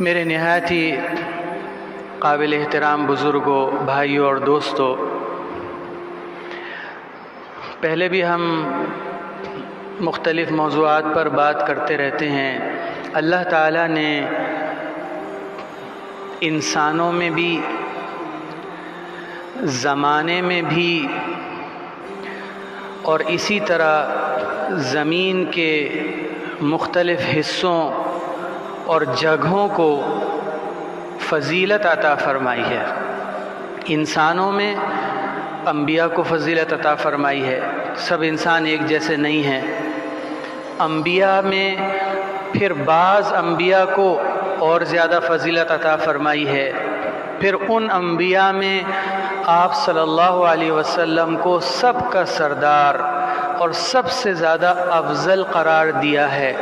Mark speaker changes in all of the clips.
Speaker 1: میرے نہایت ہی قابل احترام بزرگوں، بھائیوں اور دوستوں، پہلے بھی ہم مختلف موضوعات پر بات کرتے رہتے ہیں۔ اللہ تعالیٰ نے انسانوں میں بھی، زمانے میں بھی اور اسی طرح زمین کے مختلف حصوں اور جگہوں کو فضیلت عطا فرمائی ہے۔ انسانوں میں انبیاء کو فضیلت عطا فرمائی ہے، سب انسان ایک جیسے نہیں ہیں۔ انبیاء میں پھر بعض انبیاء کو اور زیادہ فضیلت عطا فرمائی ہے، پھر ان انبیاء میں آپ صلی اللہ علیہ وسلم کو سب کا سردار اور سب سے زیادہ افضل قرار دیا ہے۔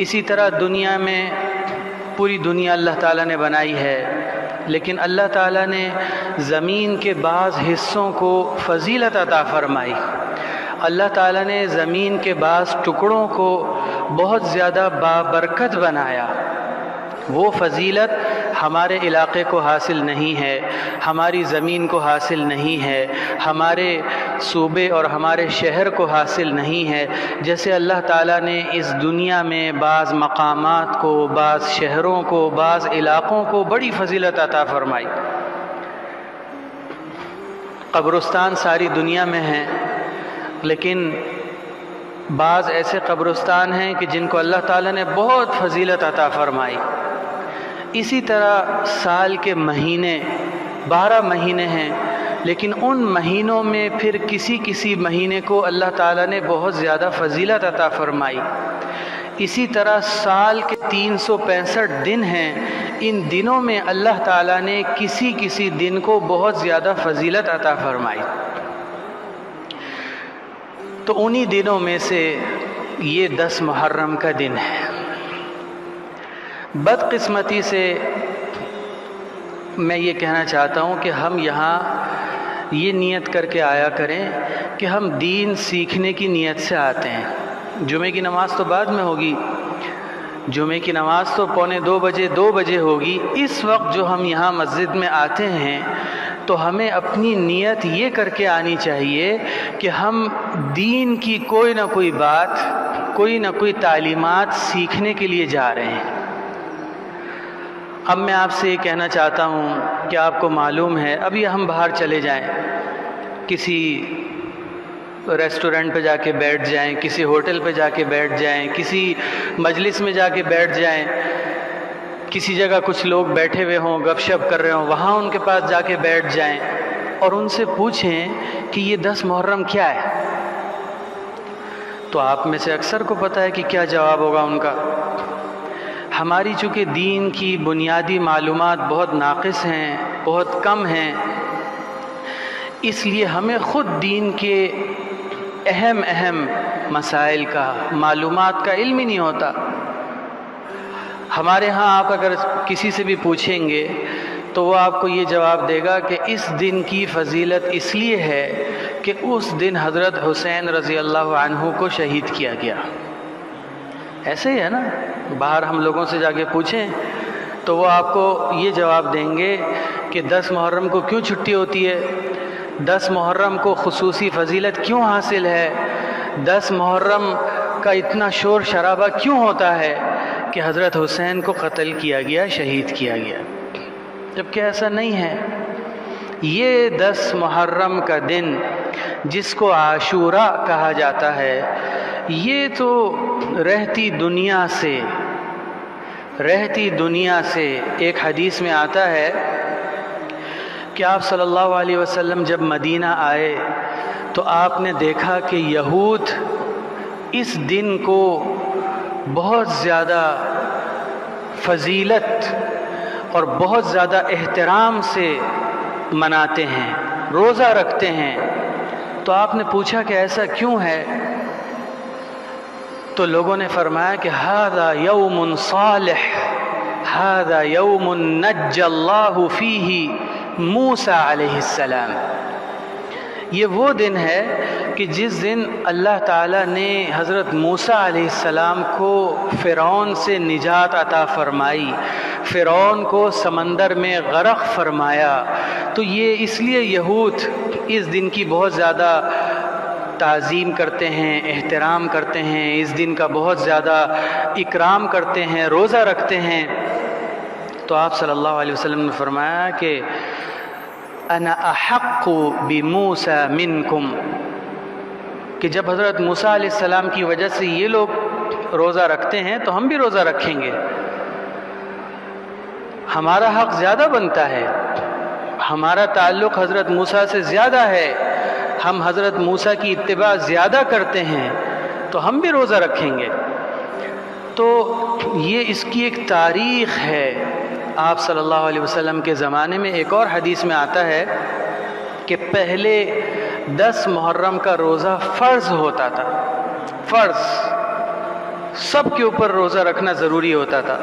Speaker 1: اسی طرح دنیا میں پوری دنیا اللہ تعالیٰ نے بنائی ہے، لیکن اللہ تعالیٰ نے زمین کے بعض حصوں کو فضیلت عطا فرمائی۔ اللہ تعالیٰ نے زمین کے بعض ٹکڑوں کو بہت زیادہ بابرکت بنایا۔ وہ فضیلت ہمارے علاقے کو حاصل نہیں ہے، ہماری زمین کو حاصل نہیں ہے، ہمارے صوبے اور ہمارے شہر کو حاصل نہیں ہے، جیسے اللہ تعالیٰ نے اس دنیا میں بعض مقامات کو، بعض شہروں کو، بعض علاقوں کو بڑی فضیلت عطا فرمائی۔ قبرستان ساری دنیا میں ہیں، لیکن بعض ایسے قبرستان ہیں کہ جن کو اللہ تعالیٰ نے بہت فضیلت عطا فرمائی۔ اسی طرح سال کے مہینے 12 مہینے ہیں، لیکن ان مہینوں میں پھر کسی مہینے کو اللہ تعالیٰ نے بہت زیادہ فضیلت عطا فرمائی۔ اسی طرح سال کے 365 دن ہیں، ان دنوں میں اللہ تعالیٰ نے کسی دن کو بہت زیادہ فضیلت عطا فرمائی۔ تو انہی دنوں میں سے یہ 10 محرم کا دن ہے۔ بدقسمتی سے میں یہ کہنا چاہتا ہوں کہ ہم یہاں یہ نیت کر کے آیا کریں کہ ہم دین سیکھنے کی نیت سے آتے ہیں۔ جمعے کی نماز تو بعد میں ہوگی، جمعے کی نماز تو 1:45 2 بجے ہوگی۔ اس وقت جو ہم یہاں مسجد میں آتے ہیں تو ہمیں اپنی نیت یہ کر کے آنی چاہیے کہ ہم دین کی کوئی نہ کوئی بات، کوئی نہ کوئی تعلیمات سیکھنے کے لیے جا رہے ہیں۔ اب میں آپ سے یہ کہنا چاہتا ہوں کہ آپ کو معلوم ہے، ابھی ہم باہر چلے جائیں، کسی ریسٹورنٹ پہ جا کے بیٹھ جائیں، کسی ہوٹل پہ جا کے بیٹھ جائیں، کسی مجلس میں جا کے بیٹھ جائیں، کسی جگہ کچھ لوگ بیٹھے ہوئے ہوں، گپ شپ کر رہے ہوں، وہاں ان کے پاس جا کے بیٹھ جائیں اور ان سے پوچھیں کہ یہ 10 محرم کیا ہے، تو آپ میں سے اکثر کو پتہ ہے کہ کیا جواب ہوگا ان کا۔ ہماری چونکہ دین کی بنیادی معلومات بہت ناقص ہیں، بہت کم ہیں، اس لیے ہمیں خود دین کے اہم مسائل کا، معلومات کا علم ہی نہیں ہوتا۔ ہمارے ہاں آپ اگر کسی سے بھی پوچھیں گے تو وہ آپ کو یہ جواب دے گا کہ اس دن کی فضیلت اس لیے ہے کہ اس دن حضرت حسین رضی اللہ عنہ کو شہید کیا گیا۔ ایسے ہی ہے نا، باہر ہم لوگوں سے جا کے پوچھیں تو وہ آپ کو یہ جواب دیں گے کہ 10 محرم کو کیوں چھٹی ہوتی ہے، 10 محرم کو خصوصی فضیلت کیوں حاصل ہے، 10 محرم کا اتنا شور شرابہ کیوں ہوتا ہے کہ حضرت حسین کو قتل کیا گیا، شہید کیا گیا، جبکہ ایسا نہیں ہے۔ یہ 10 محرم کا دن جس کو عاشوراء کہا جاتا ہے، یہ تو رہتی دنیا سے ایک حدیث میں آتا ہے کہ آپ صلی اللہ علیہ وسلم جب مدینہ آئے تو آپ نے دیکھا کہ یہود اس دن کو بہت زیادہ فضیلت اور بہت زیادہ احترام سے مناتے ہیں، روزہ رکھتے ہیں۔ تو آپ نے پوچھا کہ ایسا کیوں ہے؟ تو لوگوں نے فرمایا کہ ھذا یوم صالح، ھذا یوم نجى اللہ فیہ موسیٰ علیہ السلام۔ یہ وہ دن ہے کہ جس دن اللہ تعالیٰ نے حضرت موسیٰ علیہ السلام کو فرعون سے نجات عطا فرمائی، فرعون کو سمندر میں غرق فرمایا، تو یہ اس لیے یہود اس دن کی بہت زیادہ تعظیم کرتے ہیں، احترام کرتے ہیں، اس دن کا بہت زیادہ اکرام کرتے ہیں، روزہ رکھتے ہیں۔ تو آپ صلی اللہ علیہ وسلم نے فرمایا کہ انا احق بموسیٰ منکم، کہ جب حضرت موسیٰ علیہ السلام کی وجہ سے یہ لوگ روزہ رکھتے ہیں تو ہم بھی روزہ رکھیں گے، ہمارا حق زیادہ بنتا ہے، ہمارا تعلق حضرت موسیٰ سے زیادہ ہے، ہم حضرت موسیٰ کی اتباع زیادہ کرتے ہیں تو ہم بھی روزہ رکھیں گے۔ تو یہ اس کی ایک تاریخ ہے۔ آپ صلی اللہ علیہ وسلم کے زمانے میں ایک اور حدیث میں آتا ہے کہ پہلے 10 محرم کا روزہ فرض ہوتا تھا، فرض، سب کے اوپر روزہ رکھنا ضروری ہوتا تھا،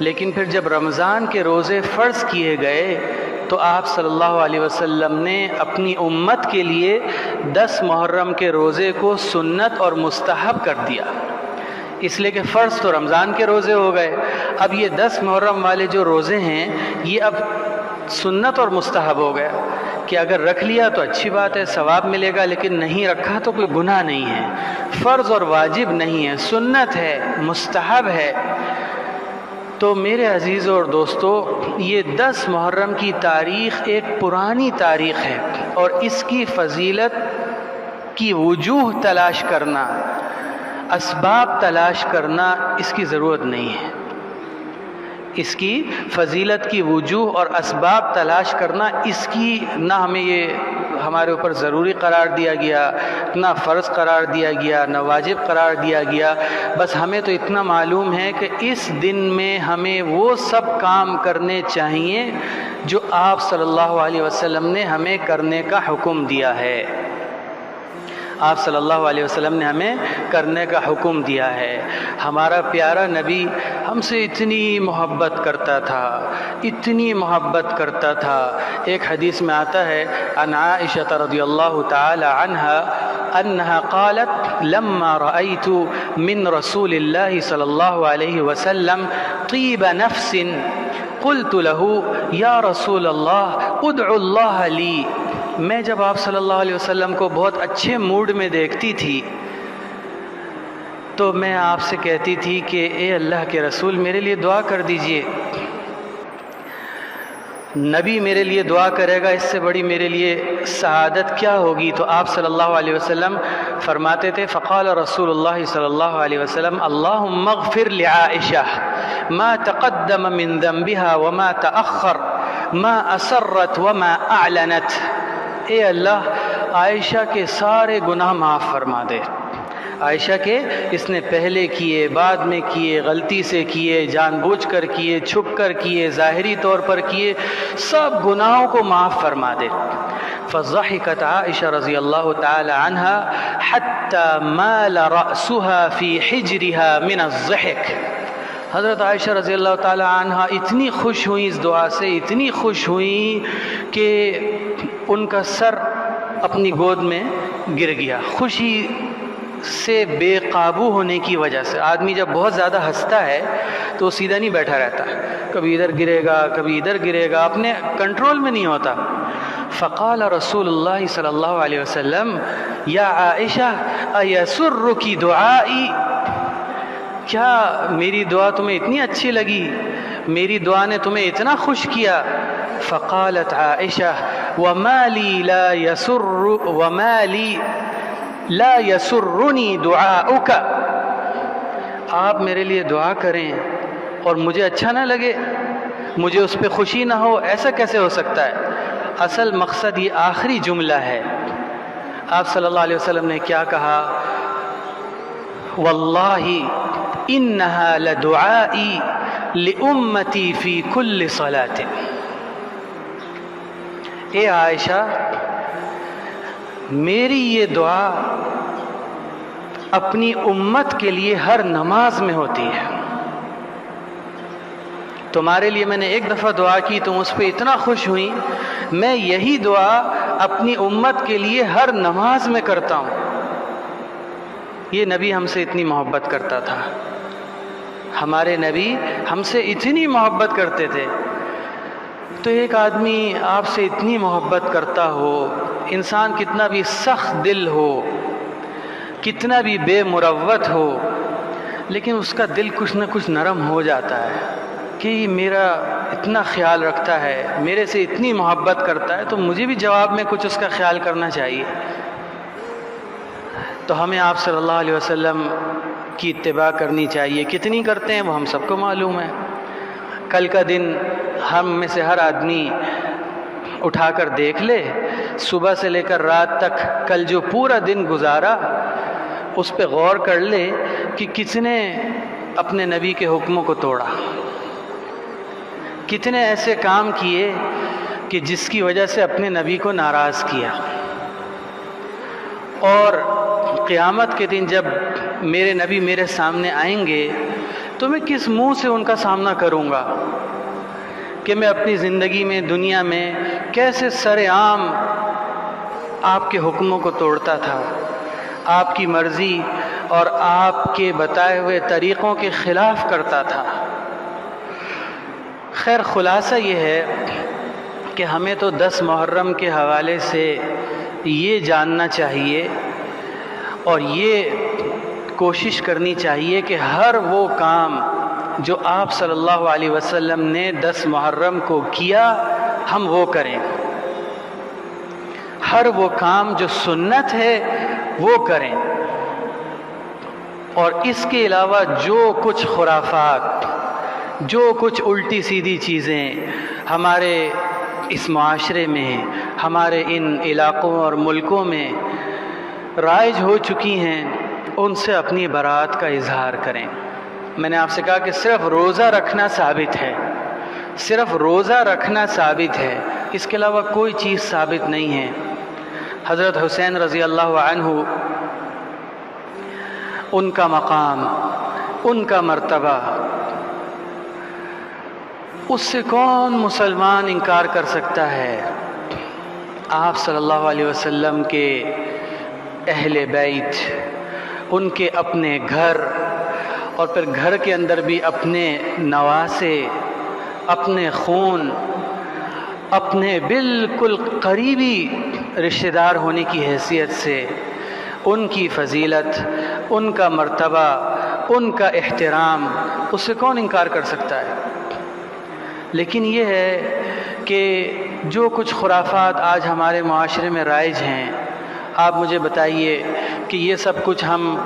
Speaker 1: لیکن پھر جب رمضان کے روزے فرض کیے گئے تو آپ صلی اللہ علیہ وسلم نے اپنی امت کے لیے 10 محرم کے روزے کو سنت اور مستحب کر دیا، اس لیے کہ فرض تو رمضان کے روزے ہو گئے، اب یہ 10 محرم والے جو روزے ہیں یہ اب سنت اور مستحب ہو گیا کہ اگر رکھ لیا تو اچھی بات ہے، ثواب ملے گا، لیکن نہیں رکھا تو کوئی گناہ نہیں ہے، فرض اور واجب نہیں ہے، سنت ہے، مستحب ہے۔ تو میرے عزیزوں اور دوستو، یہ 10 محرم کی تاریخ ایک پرانی تاریخ ہے، اور اس کی فضیلت کی وجوہ تلاش کرنا، اسباب تلاش کرنا، اس کی ضرورت نہیں ہے۔ اس کی فضیلت کی وجوہ اور اسباب تلاش کرنا، اس کی نہ ہمیں یہ ہمارے اوپر ضروری قرار دیا گیا، نہ فرض قرار دیا گیا، نہ واجب قرار دیا گیا، بس ہمیں تو اتنا معلوم ہے کہ اس دن میں ہمیں وہ سب کام کرنے چاہیے جو آپ صلی اللہ علیہ وسلم نے ہمیں کرنے کا حکم دیا ہے۔ آپ صلی اللہ علیہ وسلم نے ہمیں کرنے کا حکم دیا ہے۔ ہمارا پیارا نبی ہم سے اتنی محبت کرتا تھا، اتنی محبت کرتا تھا۔ ایک حدیث میں آتا ہے عن عائشہ رضی اللہ تعالی عنہا انہا قالت لما رأيت من رسول اللہ صلی اللہ علیہ وسلم طیب نفس قلت له یا رسول اللہ ادعو اللہ لی، میں جب آپ صلی اللہ علیہ وسلم کو بہت اچھے موڈ میں دیکھتی تھی تو میں آپ سے کہتی تھی کہ اے اللہ کے رسول میرے لیے دعا کر دیجئے، نبی میرے لیے دعا کرے گا، اس سے بڑی میرے لیے سعادت کیا ہوگی؟ تو آپ صلی اللہ علیہ وسلم فرماتے تھے فقال رسول اللہ صلی اللہ علیہ وسلم اللہم اغفر لعائشہ ما تقدم من ذنبها وما تأخر ما اسرت وما اعلنت، اے اللہ عائشہ کے سارے گناہ معاف فرما دے، عائشہ کے اس نے پہلے کیے، بعد میں کیے، غلطی سے کیے، جان بوجھ کر کیے، چھپ کر کیے، ظاہری طور پر کیے، سب گناہوں کو معاف فرما دے۔ فضحكت عائشہ رضی اللہ تعالی عنہا حتی مال رأسها فی حجرها من الضحك، حضرت عائشہ رضی اللہ تعالی عنہا اتنی خوش ہوئیں اس دعا سے، اتنی خوش ہوئیں کہ ان کا سر اپنی گود میں گر گیا، خوشی سے بے قابو ہونے کی وجہ سے۔ آدمی جب بہت زیادہ ہنستا ہے تو وہ سیدھا نہیں بیٹھا رہتا، کبھی ادھر گرے گا، کبھی ادھر گرے گا، اپنے کنٹرول میں نہیں ہوتا۔ فقال رسول اللہ صلی اللہ علیہ وسلم یا عائشہ ایسرکی دعائی، کیا میری دعا تمہیں اتنی اچھی لگی، میری دعا نے تمہیں اتنا خوش کیا؟ فقالت عائشہ وما لی لا یسرنی دعاؤک، آپ میرے لیے دعا کریں اور مجھے اچھا نہ لگے، مجھے اس پہ خوشی نہ ہو، ایسا کیسے ہو سکتا ہے؟ اصل مقصد یہ آخری جملہ ہے۔ آپ صلی اللہ علیہ وسلم نے کیا کہا؟ واللہ انہا لدعائی لامتی فی کل صلاۃ، اے عائشہ میری یہ دعا اپنی امت کے لیے ہر نماز میں ہوتی ہے۔ تمہارے لیے میں نے ایک دفعہ دعا کی، تم اس پہ اتنا خوش ہوئیں، میں یہی دعا اپنی امت کے لیے ہر نماز میں کرتا ہوں۔ یہ نبی ہم سے اتنی محبت کرتا تھا، ہمارے نبی ہم سے اتنی محبت کرتے تھے۔ تو ایک آدمی آپ سے اتنی محبت کرتا ہو، انسان کتنا بھی سخت دل ہو، کتنا بھی بے مروت ہو، لیکن اس کا دل کچھ نہ کچھ نرم ہو جاتا ہے کہ یہ میرا اتنا خیال رکھتا ہے، میرے سے اتنی محبت کرتا ہے، تو مجھے بھی جواب میں کچھ اس کا خیال کرنا چاہیے۔ تو ہمیں آپ صلی اللہ علیہ وسلم کی اتباع کرنی چاہیے۔ کتنی کرتے ہیں وہ ہم سب کو معلوم ہے۔ کل کا دن ہم میں سے ہر آدمی اٹھا کر دیکھ لے، صبح سے لے کر رات تک کل جو پورا دن گزارا اس پہ غور کر لے کہ کس نے اپنے نبی کے حکموں کو توڑا، کتنے ایسے کام کیے کہ جس کی وجہ سے اپنے نبی کو ناراض کیا۔ اور قیامت کے دن جب میرے نبی میرے سامنے آئیں گے تو میں کس منہ سے ان کا سامنا کروں گا کہ میں اپنی زندگی میں، دنیا میں کیسے سر عام آپ کے حکموں کو توڑتا تھا، آپ کی مرضی اور آپ کے بتائے ہوئے طریقوں کے خلاف کرتا تھا۔ خیر، خلاصہ یہ ہے کہ ہمیں تو 10 محرم کے حوالے سے یہ جاننا چاہیے اور یہ کوشش کرنی چاہیے کہ ہر وہ کام جو آپ صلی اللہ علیہ وسلم نے 10 محرم کو کیا ہم وہ کریں، ہر وہ کام جو سنت ہے وہ کریں، اور اس کے علاوہ جو کچھ خرافات، جو کچھ الٹی سیدھی چیزیں ہمارے اس معاشرے میں، ہمارے ان علاقوں اور ملکوں میں رائج ہو چکی ہیں، ان سے اپنی برات کا اظہار کریں۔ میں نے آپ سے کہا کہ صرف روزہ رکھنا ثابت ہے، صرف روزہ رکھنا ثابت ہے، اس کے علاوہ کوئی چیز ثابت نہیں ہے۔ حضرت حسین رضی اللہ عنہ، ان کا مقام، ان کا مرتبہ، اس سے کون مسلمان انکار کر سکتا ہے؟ آپ صلی اللہ علیہ وسلم کے اہل بیت، ان کے اپنے گھر، اور پھر گھر کے اندر بھی اپنے نواسے، اپنے خون، اپنے بالکل قریبی رشتہ دار ہونے کی حیثیت سے ان کی فضیلت، ان کا مرتبہ، ان کا احترام، اس سے کون انکار کر سکتا ہے؟ لیکن یہ ہے کہ جو کچھ خرافات آج ہمارے معاشرے میں رائج ہیں، آپ مجھے بتائیے کہ یہ سب کچھ ہم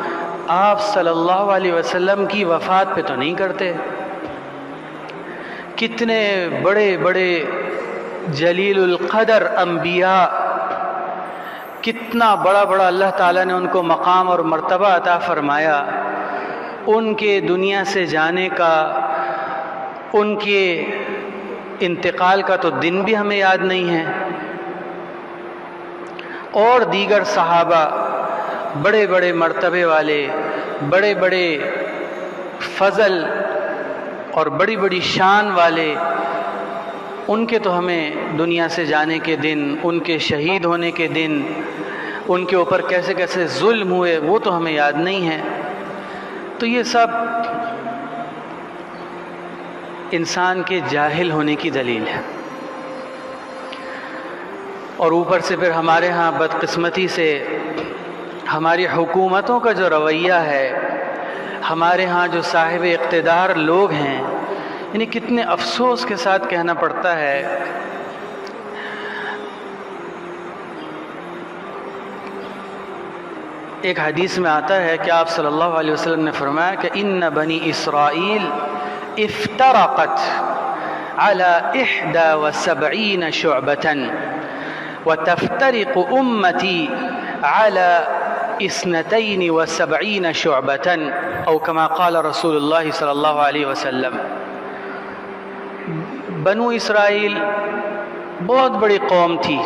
Speaker 1: آپ صلی اللہ علیہ وسلم کی وفات پہ تو نہیں کرتے؟ کتنے بڑے بڑے جلیل القدر انبیاء، کتنا بڑا بڑا اللہ تعالیٰ نے ان کو مقام اور مرتبہ عطا فرمایا، ان کے دنیا سے جانے کا، ان کے انتقال کا تو دن بھی ہمیں یاد نہیں ہے۔ اور دیگر صحابہ، بڑے بڑے مرتبے والے، بڑے بڑے فضل اور بڑی بڑی شان والے، ان کے تو ہمیں دنیا سے جانے کے دن، ان کے شہید ہونے کے دن، ان کے اوپر کیسے کیسے ظلم ہوئے وہ تو ہمیں یاد نہیں ہے۔ تو یہ سب انسان کے جاہل ہونے کی دلیل ہے۔ اور اوپر سے پھر ہمارے ہاں بدقسمتی سے ہماری حکومتوں کا جو رویہ ہے، ہمارے ہاں جو صاحب اقتدار لوگ ہیں، یعنی کتنے افسوس کے ساتھ کہنا پڑتا ہے، ایک حدیث میں آتا ہے کہ آپ صلی اللہ علیہ وسلم نے فرمایا کہ ان بنی اسرائیل افترقت على 71 شعبة وتفترق امتی على 72 شعبة او كما قال رسول اللہ صلی اللہ علیہ وسلم۔ بنو اسرائیل بہت بڑی قوم تھی،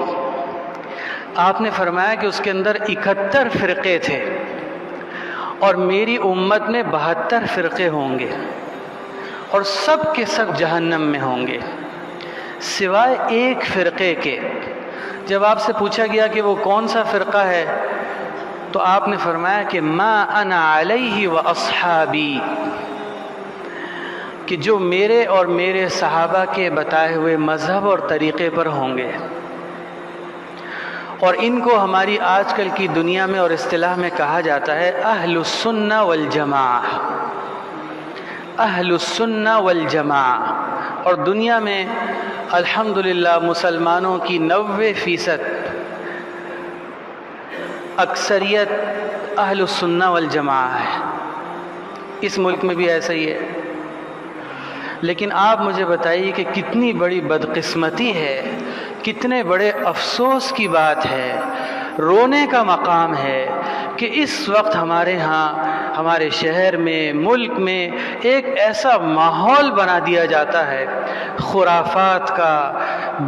Speaker 1: آپ نے فرمایا کہ اس کے اندر 71 فرقے تھے، اور میری امت میں 72 فرقے ہوں گے، اور سب کے سب جہنم میں ہوں گے، سوائے ایک فرقے کے جب آپ سے پوچھا گیا کہ وہ کون سا فرقہ ہے تو آپ نے فرمایا کہ ما انا علیہ و اصحابی، کہ جو میرے اور میرے صحابہ کے بتائے ہوئے مذہب اور طریقے پر ہوں گے. اور ان کو ہماری آج کل کی دنیا میں اور اصطلاح میں کہا جاتا ہے اہل السنہ والجماعہ، اہل السنہ والجماعہ. اور دنیا میں الحمدللہ مسلمانوں کی 90% اکثریت اہل السنہ والجماعہ ہے. اس ملک میں بھی ایسا ہی ہے. لیکن آپ مجھے بتائیے کہ کتنی بڑی بدقسمتی ہے، کتنے بڑے افسوس کی بات ہے، رونے کا مقام ہے کہ اس وقت ہمارے ہاں، ہمارے شہر میں، ملک میں ایک ایسا ماحول بنا دیا جاتا ہے خرافات کا،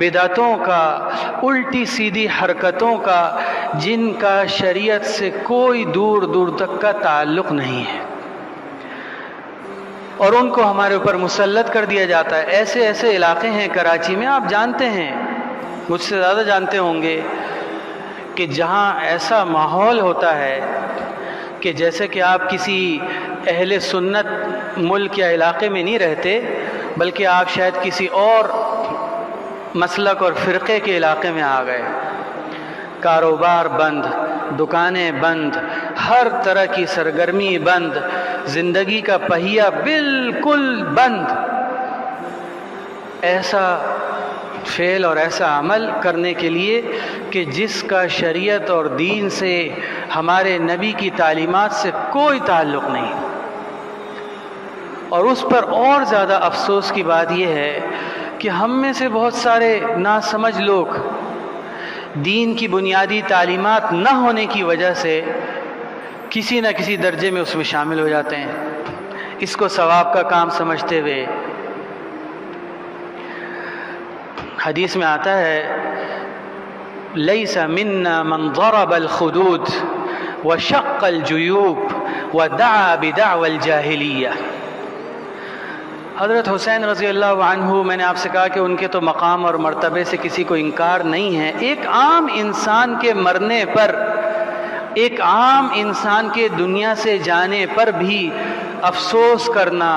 Speaker 1: بدعتوں کا، الٹی سیدھی حرکتوں کا، جن کا شریعت سے کوئی دور دور تک کا تعلق نہیں ہے، اور ان کو ہمارے اوپر مسلط کر دیا جاتا ہے. ایسے ایسے علاقے ہیں کراچی میں، آپ جانتے ہیں، مجھ سے زیادہ جانتے ہوں گے، کہ جہاں ایسا ماحول ہوتا ہے کہ جیسے کہ آپ کسی اہل سنت ملک یا علاقے میں نہیں رہتے، بلکہ آپ شاید کسی اور مسلک اور فرقے کے علاقے میں آ گئے. کاروبار بند، دکانیں بند، ہر طرح کی سرگرمی بند، زندگی کا پہیہ بالکل بند. ایسا فعل اور ایسا عمل کرنے کے لیے کہ جس کا شریعت اور دین سے، ہمارے نبی کی تعلیمات سے کوئی تعلق نہیں. اور اس پر اور زیادہ افسوس کی بات یہ ہے کہ ہم میں سے بہت سارے ناسمجھ لوگ دین کی بنیادی تعلیمات نہ ہونے کی وجہ سے کسی نہ کسی درجے میں اس میں شامل ہو جاتے ہیں، اس کو ثواب کا کام سمجھتے ہوئے. حدیث میں آتا ہے لیس منا من ضرب الخدود وشق الجیوب ودعا بدعوى الجاہلیہ. حضرت حسین رضی اللہ عنہ، میں نے آپ سے کہا کہ ان کے تو مقام اور مرتبے سے کسی کو انکار نہیں ہے. ایک عام انسان کے مرنے پر، ایک عام انسان کے دنیا سے جانے پر بھی افسوس کرنا،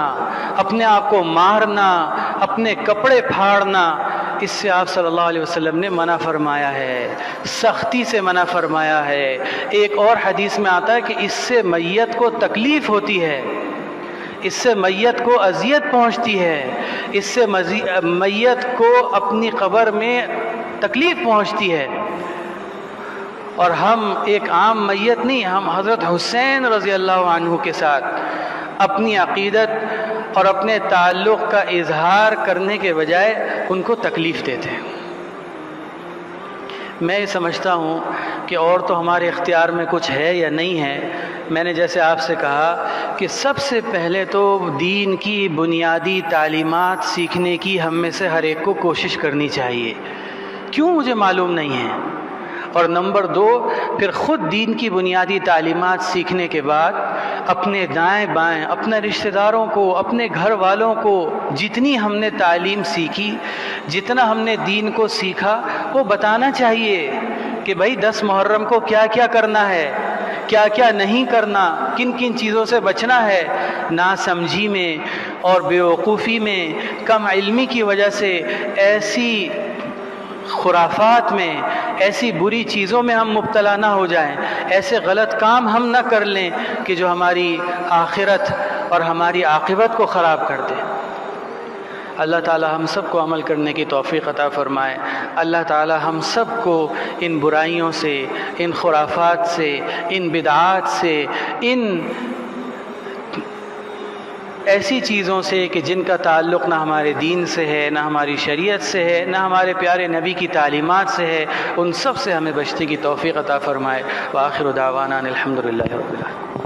Speaker 1: اپنے آپ کو مارنا، اپنے کپڑے پھاڑنا، اس سے آپ صلی اللہ علیہ وسلم نے منع فرمایا ہے، سختی سے منع فرمایا ہے. ایک اور حدیث میں آتا ہے کہ اس سے میت کو تکلیف ہوتی ہے، اس سے میت کو اذیت پہنچتی ہے، اس سے میت کو اپنی قبر میں تکلیف پہنچتی ہے. اور ہم ایک عام میت نہیں، ہم حضرت حسین رضی اللہ عنہ کے ساتھ اپنی عقیدت اور اپنے تعلق کا اظہار کرنے کے بجائے ان کو تکلیف دیتے ہیں. میں یہ سمجھتا ہوں کہ اور تو ہمارے اختیار میں کچھ ہے یا نہیں ہے. میں نے جیسے آپ سے کہا کہ سب سے پہلے تو دین کی بنیادی تعلیمات سیکھنے کی ہم میں سے ہر ایک کو کوشش کرنی چاہیے. کیوں مجھے معلوم نہیں ہے. اور نمبر 2، پھر خود دین کی بنیادی تعلیمات سیکھنے کے بعد اپنے دائیں بائیں، اپنے رشتہ داروں کو، اپنے گھر والوں کو جتنی ہم نے تعلیم سیکھی، جتنا ہم نے دین کو سیکھا، وہ بتانا چاہیے کہ بھائی 10 محرم کو کیا کیا کرنا ہے، کیا کیا نہیں کرنا، کن کن چیزوں سے بچنا ہے. ناسمجھی میں اور بیوقوفی میں، کم علمی کی وجہ سے ایسی خرافات میں، ایسی بری چیزوں میں ہم مبتلا نہ ہو جائیں، ایسے غلط کام ہم نہ کر لیں کہ جو ہماری آخرت اور ہماری عاقبت کو خراب کر دے. اللہ تعالی ہم سب کو عمل کرنے کی توفیق عطا فرمائے. اللہ تعالی ہم سب کو ان برائیوں سے، ان خرافات سے، ان بدعات سے، ان ایسی چیزوں سے کہ جن کا تعلق نہ ہمارے دین سے ہے، نہ ہماری شریعت سے ہے، نہ ہمارے پیارے نبی کی تعلیمات سے ہے، ان سب سے ہمیں بچنے کی توفیق عطا فرمائے. وآخر دعوانا الحمدللہ رب العالمین.